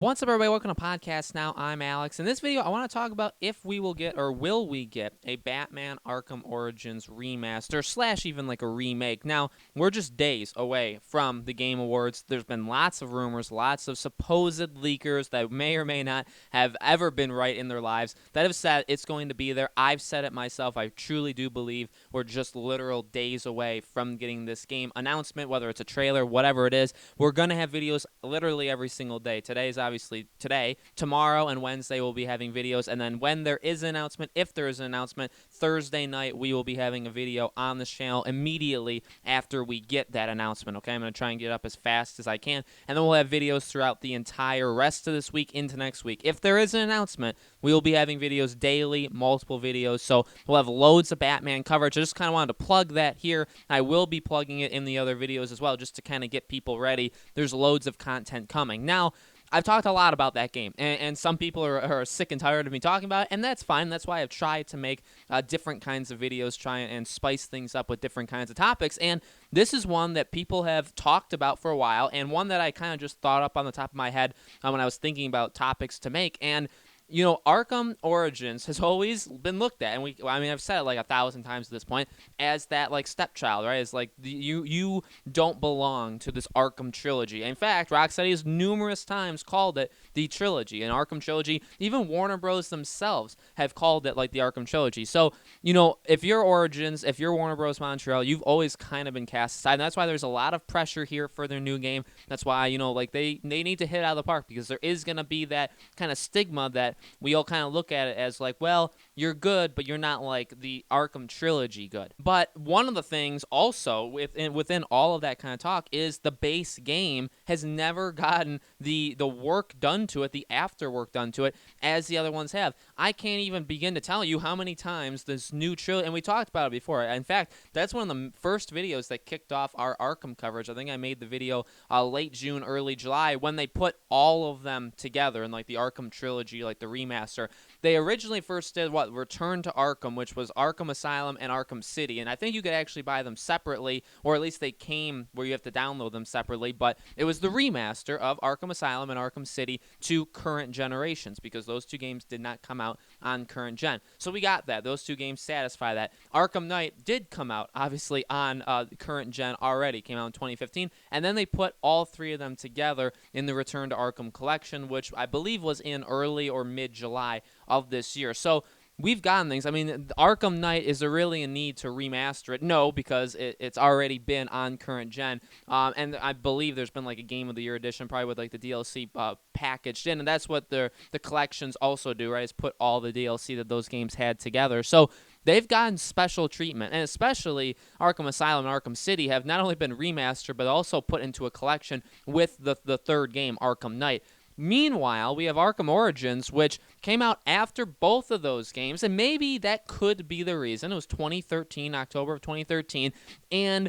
What's up, everybody? Welcome to Podcast Now. I'm Alex. In this video, I want to talk about if we will get or will we get a Batman Arkham Origins remaster slash even like a remake. Now, we're just days away from the Game Awards. There's been lots of rumors, lots of supposed leakers that may or may not have ever been right in their lives that have said it's going to be there. I've said it myself. I truly do believe we're just literal days away from getting this game announcement, whether it's a trailer, whatever it is. We're going to have videos literally every single day. Today is obviously today. Tomorrow and Wednesday we'll be having videos, and then when there is an announcement, if there is an announcement, Thursday night we will be having a video on this channel immediately after we get that announcement. Okay, I'm going to try and get up as fast as I can, and then we'll have videos throughout the entire rest of this week into next week. If there is an announcement, we will be having videos daily, multiple videos, so we'll have loads of Batman coverage. I just kind of wanted to plug that here. I will be plugging it in the other videos as well, just to kind of get people ready. There's loads of content coming. Now, I've talked a lot about that game, and some people are sick and tired of me talking about it, and that's fine. That's why I've tried to make different kinds of videos, try and spice things up with different kinds of topics, and this is one that people have talked about for a while, and one that I kind of just thought up on the top of my head when I was thinking about topics to make, and you know, Arkham Origins has always been looked at, and I've said it like 1,000 times at this point, as that like stepchild, right? As like you don't belong to this Arkham trilogy. In fact, Rocksteady has numerous times called it the trilogy, an Arkham trilogy. Even Warner Bros. Themselves have called it like the Arkham trilogy. So, you know, if you're Origins, if you're Warner Bros. Montreal, you've always kind of been cast aside. And that's why there's a lot of pressure here for their new game. That's why, you know, like they need to hit out of the park, because there is going to be that kind of stigma that we all kind of look at it as like, well, you're good, but you're not like the Arkham trilogy good. But one of the things also within all of that kind of talk is the base game has never gotten the work done to it, the after work done to it, as the other ones have. I can't even begin to tell you how many times this new trilogy, and we talked about it before. In fact, that's one of the first videos that kicked off our Arkham coverage. I think I made the video late June, early July, when they put all of them together in like the Arkham trilogy, like the remaster. They originally first did Return to Arkham, which was Arkham Asylum and Arkham City, and I think you could actually buy them separately, or at least they came where you have to download them separately, but it was the remaster of Arkham Asylum and Arkham City to current generations, because those two games did not come out on current gen. So we got that. Those two games satisfy that. Arkham Knight did come out, obviously, on current gen already. Came out in 2015, and then they put all three of them together in the Return to Arkham collection, which I believe was in early or mid-July of this year. So we've gotten things. I mean, Arkham Knight, is there really a need to remaster it? No, because it's already been on current gen. And I believe there's been like a Game of the Year edition, probably with like the DLC packaged in. And that's what the collections also do, right? Is put all the DLC that those games had together. So they've gotten special treatment, and especially Arkham Asylum and Arkham City have not only been remastered, but also put into a collection with the third game, Arkham Knight. Meanwhile, we have Arkham Origins, which came out after both of those games, and maybe that could be the reason. It was 2013, October of 2013, and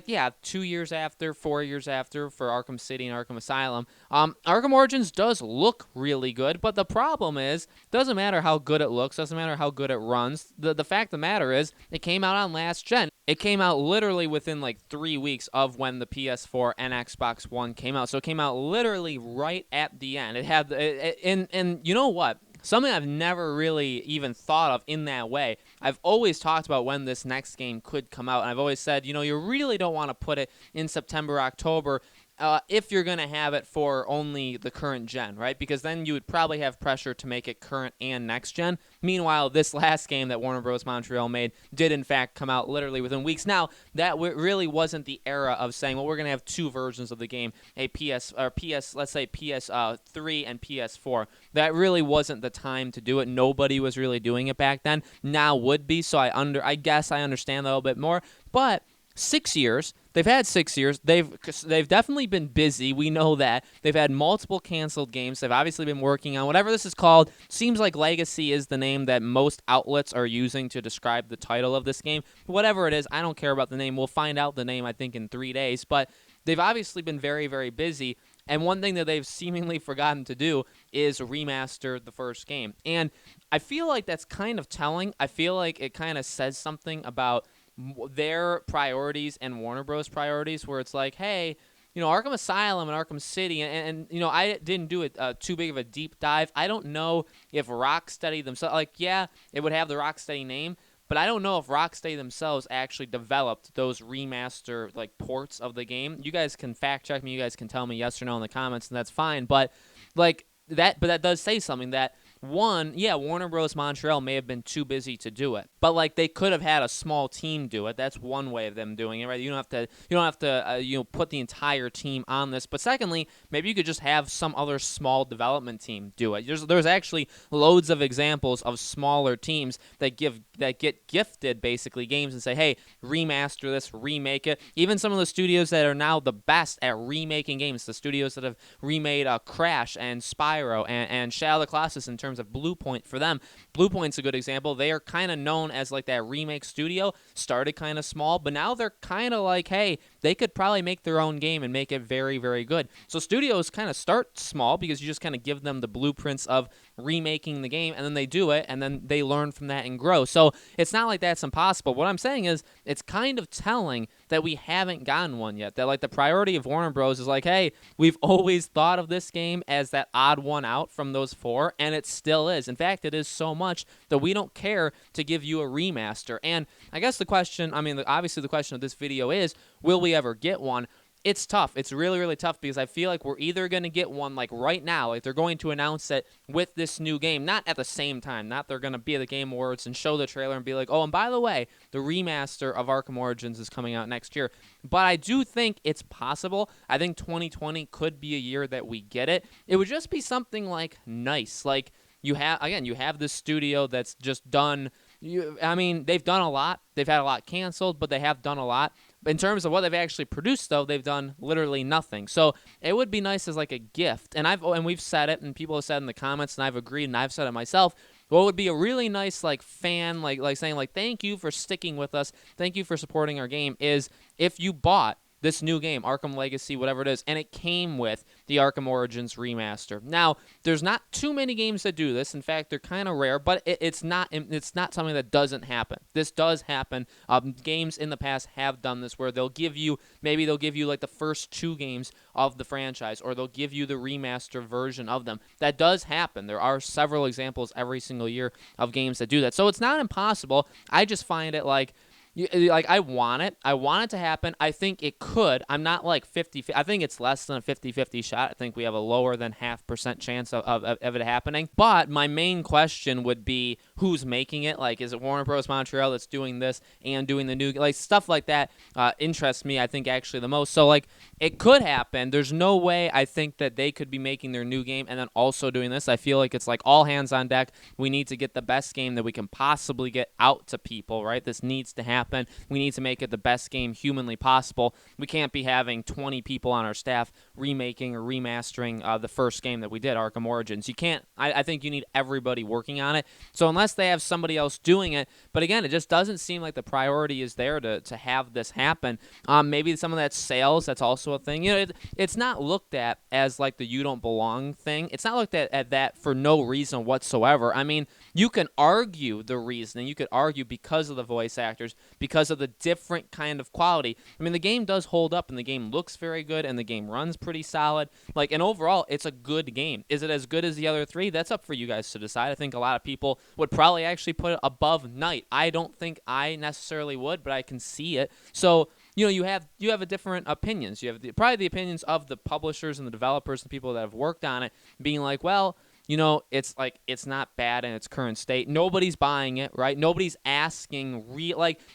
yeah, 2 years after, 4 years after for Arkham City and Arkham Asylum. Arkham Origins does look really good, but the problem is, doesn't matter how good it looks, doesn't matter how good it runs. The fact of the matter is, it came out on last gen. It came out literally within like 3 weeks of when the PS4 and Xbox One came out. So it came out literally right at the end. It had, and you know what? Something I've never really even thought of in that way. I've always talked about when this next game could come out, and I've always said, you know, you really don't want to put it in September, October, if you're going to have it for only the current gen, right? Because then you would probably have pressure to make it current and next gen. Meanwhile, this last game that Warner Bros. Montreal made did, in fact, come out literally within weeks. Now, that really wasn't the era of saying, well, we're going to have two versions of the game, a let's say PS3 and PS4. That really wasn't the time to do it. Nobody was really doing it back then. Now would be, so I guess I understand that a little bit more. But 6 years. They've had 6 years. They've definitely been busy. We know that. They've had multiple canceled games. They've obviously been working on whatever this is called. Seems like Legacy is the name that most outlets are using to describe the title of this game. But whatever it is, I don't care about the name. We'll find out the name, I think, in 3 days. But they've obviously been very, very busy. And one thing that they've seemingly forgotten to do is remaster the first game. And I feel like that's kind of telling. I feel like it kind of says something about their priorities and Warner Bros. Priorities, where it's like, hey, Arkham Asylum and Arkham City, and I didn't do it too big of a deep dive. I don't know if Rocksteady themselves, like, yeah, it would have the Rocksteady name, but I don't know if Rocksteady themselves actually developed those remaster like ports of the game. You guys can fact check me. You guys can tell me yes or no in the comments, and that's fine. But like that does say something that. One, yeah, Warner Bros. Montreal may have been too busy to do it, but like they could have had a small team do it. That's one way of them doing it, right? You don't have to put the entire team on this. But secondly, maybe you could just have some other small development team do it. There's actually loads of examples of smaller teams that get gifted basically games and say, hey, remaster this, remake it. Even some of the studios that are now the best at remaking games, the studios that have remade Crash and Spyro and Shadow of the Colossus in terms of Blue Point for them. Blue Point's a good example. They are kind of known as like that remake studio. Started kind of small, but now they're kind of like, hey, they could probably make their own game and make it very, very good. So studios kind of start small because you just kind of give them the blueprints of remaking the game, and then they do it, and then they learn from that and grow. So it's not like that's impossible. What I'm saying is it's kind of telling that we haven't gotten one yet. That like the priority of Warner Bros. Is like, hey, we've always thought of this game as that odd one out from those four, and it still is. In fact, it is so much that we don't care to give you a remaster. And I guess the question, obviously the question of this video is, will we ever get one? It's tough. It's really, really tough because I feel like we're either going to get one like right now, like they're going to announce it with this new game, not at the same time, not they're going to be at the Game Awards and show the trailer and be like, oh, and by the way, the remaster of Arkham Origins is coming out next year. But I do think it's possible. I think 2020 could be a year that we get it. It would just be something like nice. Like you have this studio that's just done. They've done a lot. They've had a lot canceled, but they have done a lot. In terms of what they've actually produced, though, they've done literally nothing. So it would be nice as like a gift. And we've said it, and people have said in the comments, and I've agreed, and I've said it myself. What would be a really nice like fan, like saying like thank you for sticking with us, thank you for supporting our game, is if you bought this new game, Arkham Legacy, whatever it is, and it came with the Arkham Origins remaster. Now, there's not too many games that do this. In fact, they're kind of rare, but it's not something that doesn't happen. This does happen. Games in the past have done this where they'll give you like the first two games of the franchise, or they'll give you the remaster version of them. That does happen. There are several examples every single year of games that do that. So it's not impossible. I just find it like I want it. I want it to happen. I think it could. I'm not like 50. I think it's less than a 50-50 shot. I think we have a lower than 0.5% chance of it happening. But my main question would be who's making it? Like, is it Warner Bros. Montreal that's doing this and doing the new, like, stuff like that interests me, I think, actually the most. So, like, it could happen. There's no way I think that they could be making their new game and then also doing this. I feel like it's like all hands on deck. We need to get the best game that we can possibly get out to people, right? This needs to happen. We need to make it the best game humanly possible. We can't be having 20 people on our staff remaking or remastering the first game that we did, Arkham Origins. You can't. I think you need everybody working on it. So unless they have somebody else doing it, but again, it just doesn't seem like the priority is there to have this happen. Maybe some of that sales, that's also a thing. It's not looked at as like the you don't belong thing. It's not looked at that for no reason whatsoever. I mean, you can argue the reasoning. You could argue because of the voice actors, because of the different kind of quality. I mean, the game does hold up, and the game looks very good, and the game runs pretty solid. Like, and overall, it's a good game. Is it as good as the other three? That's up for you guys to decide. I think a lot of people would probably actually put it above Night. I don't think I necessarily would, but I can see it. So, you have a different opinions. You have probably the opinions of the publishers and the developers and people that have worked on it, being like, well, it's like it's not bad in its current state. Nobody's buying it, right? Nobody's asking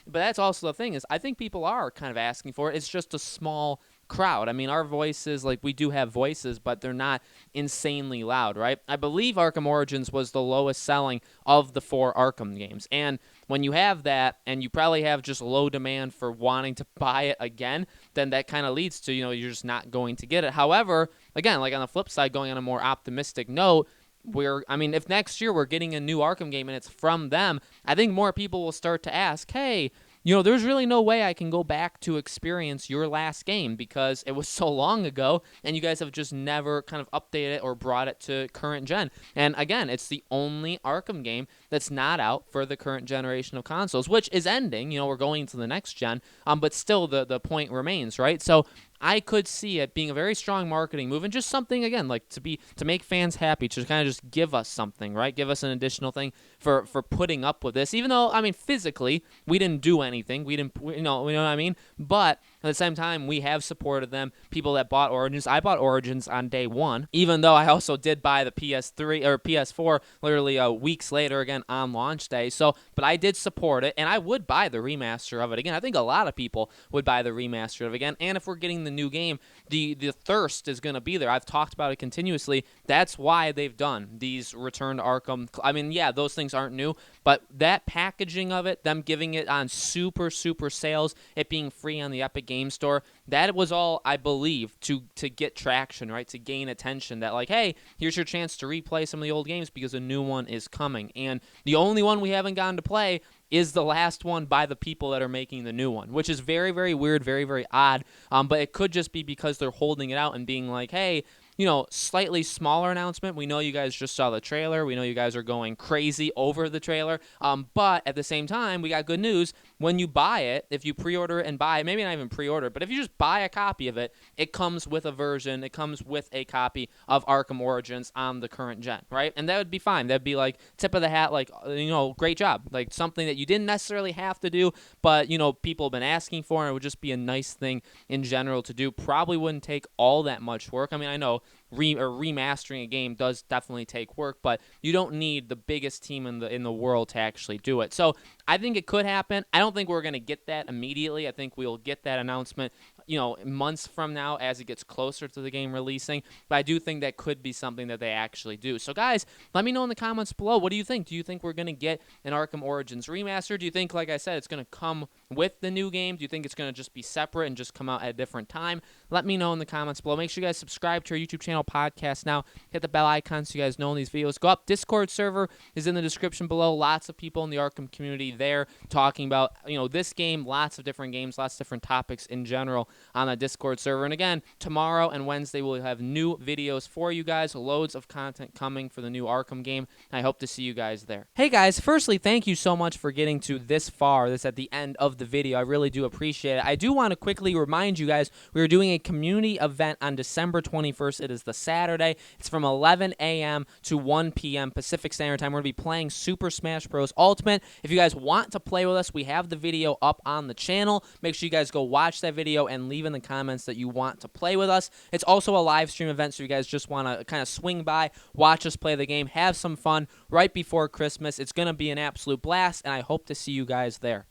but that's also the thing is I think people are kind of asking for it. It's just a small crowd. I mean, our voices, like we do have voices, but they're not insanely loud, right? I believe Arkham Origins was the lowest selling of the 4 Arkham games. And when you have that and you probably have just low demand for wanting to buy it again, then that kind of leads to, you're just not going to get it. However, again, like on the flip side, going on a more optimistic note, if next year we're getting a new Arkham game and it's from them, I think more people will start to ask, hey, there's really no way I can go back to experience your last game because it was so long ago and you guys have just never kind of updated it or brought it to current gen. And again, it's the only Arkham game that's not out for the current generation of consoles, which is ending. We're going to the next gen, but still the point remains, right? So I could see it being a very strong marketing move and just something, again, like to make fans happy, to kind of just give us something, right? Give us an additional thing for putting up with this. Even though, I mean, physically we didn't do anything, you know what I mean. But at the same time, we have supported them. People that bought Origins, I bought Origins on day one, even though I also did buy the PS3 or PS4 literally weeks later, again on launch day. So, but I did support it, and I would buy the remaster of it again. I think a lot of people would buy the remaster of it again. And if we're getting the new game, the thirst is going to be there. I've talked about it continuously. That's why they've done these Return to Arkham. I mean, yeah, those things aren't new, but that packaging of it, them giving it on super sales, it being free on the Epic Game Store, that was all, I believe, to get traction, right? To gain attention, that like, hey, here's your chance to replay some of the old games because a new one is coming. And the only one we haven't gotten to play is the last one by the people that are making the new one, which is very weird, very odd. But it could just be because they're holding it out and being like, hey, you know, slightly smaller announcement. We know you guys just saw the trailer. We know you guys are going crazy over the trailer. But at the same time, we got good news. When you buy it, if you pre-order it and buy it, maybe not even pre-order, but if you just buy a copy of it, it comes with a version. It comes with a copy of Arkham Origins on the current gen, right? And that would be fine. That'd be like tip of the hat, like, you know, great job. Like something that you didn't necessarily have to do, but, you know, people have been asking for, and it would just be a nice thing in general to do. Probably wouldn't take all that much work. I mean, I know remastering a game does definitely take work, but you don't need the biggest team in the world to actually do it. So I think it could happen. I don't think we're going to get that immediately. I think we'll get that announcement, you know, months from now as it gets closer to the game releasing. But I do think that could be something that they actually do. So guys, let me know in the comments below. What do you think? Do you think we're going to get an Arkham Origins remaster? Do you think, like I said, it's going to come with the new game? Do you think it's going to just be separate and just come out at a different time? Let me know in the comments below. Make sure you guys subscribe to our YouTube channel, Podcast Now. Hit the bell icon so you guys know when these videos go up. Discord server is in the description below. Lots of people in the Arkham community there talking about, you know, this game, lots of different games, lots of different topics in general on the Discord server. And again, tomorrow and Wednesday we'll have new videos for you guys. Loads of content coming for the new Arkham game. I hope to see you guys there. Hey guys, firstly, thank you so much for getting to this far. This at the end of the video. I really do appreciate it. I do want to quickly remind you guys, we are doing a community event on December 21st. It is the Saturday. It's from 11 a.m. to 1 p.m. Pacific Standard Time. We're going to be playing Super Smash Bros. Ultimate. If you guys want to play with us, we have the video up on the channel. Make sure you guys go watch that video and leave in the comments that you want to play with us. It's also a live stream event, so you guys just want to kind of swing by, watch us play the game, have some fun right before Christmas. It's going to be an absolute blast, and I hope to see you guys there.